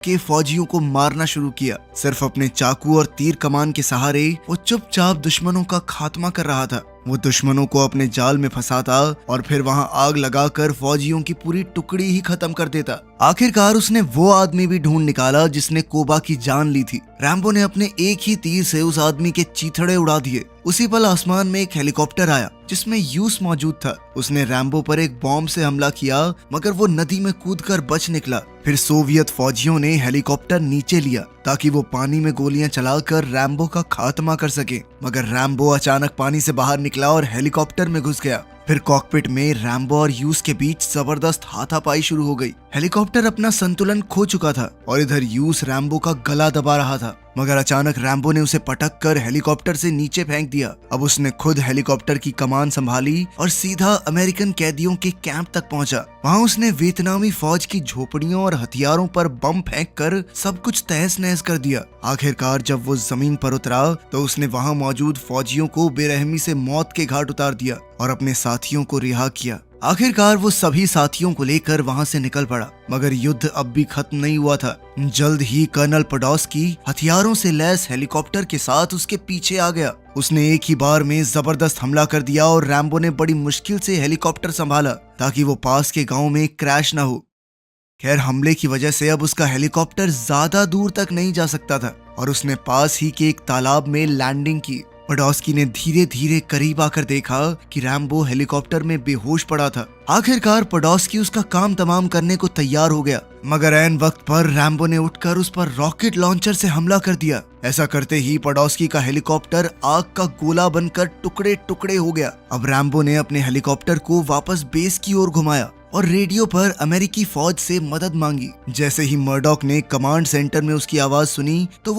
के फौजियों को मारना शुरू किया। सिर्फ अपने चाकू और तीर कमान के सहारे वो चुपचाप दुश्मनों का खात्मा कर रहा था। वो दुश्मनों को अपने जाल में फंसाता और फिर वहां आग लगाकर फौजियों की पूरी टुकड़ी ही खत्म कर देता। आखिरकार उसने वो आदमी भी ढूंढ निकाला जिसने कोबा की जान ली थी। रैम्बो ने अपने एक ही तीर से उस आदमी के चीथड़े उड़ा दिए। उसी पल आसमान में एक हेलीकॉप्टर आया जिसमें यूस मौजूद था। उसने रैम्बो पर एक बॉम्ब से हमला किया, मगर वो नदी में कूदकर बच निकला। फिर सोवियत फौजियों ने हेलीकॉप्टर नीचे लिया ताकि वो पानी में गोलियां चलाकर रैम्बो का खात्मा कर सके, मगर रैम्बो अचानक पानी से बाहर निकला और हेलीकॉप्टर में घुस गया। फिर कॉकपिट में रैम्बो और यूस के बीच जबरदस्त हाथापाई शुरू हो गई। हेलीकॉप्टर अपना संतुलन खो चुका था और इधर यूस रैम्बो का गला दबा रहा था, मगर अचानक रैम्बो ने उसे पटक कर हेलीकॉप्टर से नीचे फेंक दिया। अब उसने खुद हेलीकॉप्टर की कमान संभाली और सीधा अमेरिकन कैदियों के कैंप तक पहुंचा। वहां उसने वियतनामी फौज की झोपड़ियों और हथियारों पर बम फेंक कर सब कुछ तहस नहस कर दिया। आखिरकार जब वो जमीन पर उतरा तो उसने वहां मौजूद फौजियों को बेरहमी से मौत के घाट उतार दिया और अपने साथियों को रिहा किया। आखिरकार वो सभी साथियों को लेकर वहां से निकल पड़ा, मगर युद्ध अब भी खत्म नहीं हुआ था। जल्द ही कर्नल पोडोस्की हथियारों से लैस हेलीकॉप्टर के साथ उसके पीछे आ गया। उसने एक ही बार में जबरदस्त हमला कर दिया और रैम्बो ने बड़ी मुश्किल से हेलीकॉप्टर संभाला ताकि वो पास के गांव में क्रैश न हो। खैर, हमले की वजह से अब उसका हेलीकॉप्टर ज्यादा दूर तक नहीं जा सकता था और उसने पास ही के एक तालाब में लैंडिंग की। पोडोस्की ने धीरे धीरे करीब आकर देखा कि रैम्बो हेलीकॉप्टर में बेहोश पड़ा था। आखिरकार पोडोस्की उसका काम तमाम करने को तैयार हो गया, मगर ऐन वक्त पर रैम्बो ने उठकर उस पर रॉकेट लॉन्चर से हमला कर दिया। ऐसा करते ही पोडोस्की का हेलीकॉप्टर आग का गोला बनकर टुकड़े टुकड़े हो गया। अब रैम्बो ने अपने हेलीकॉप्टर को वापस बेस की ओर घुमाया और रेडियो पर अमेरिकी फौज से मदद मांगी। जैसे ही मर्डॉक ने कमांड सेंटर में उसकी आवाज सुनी तो वो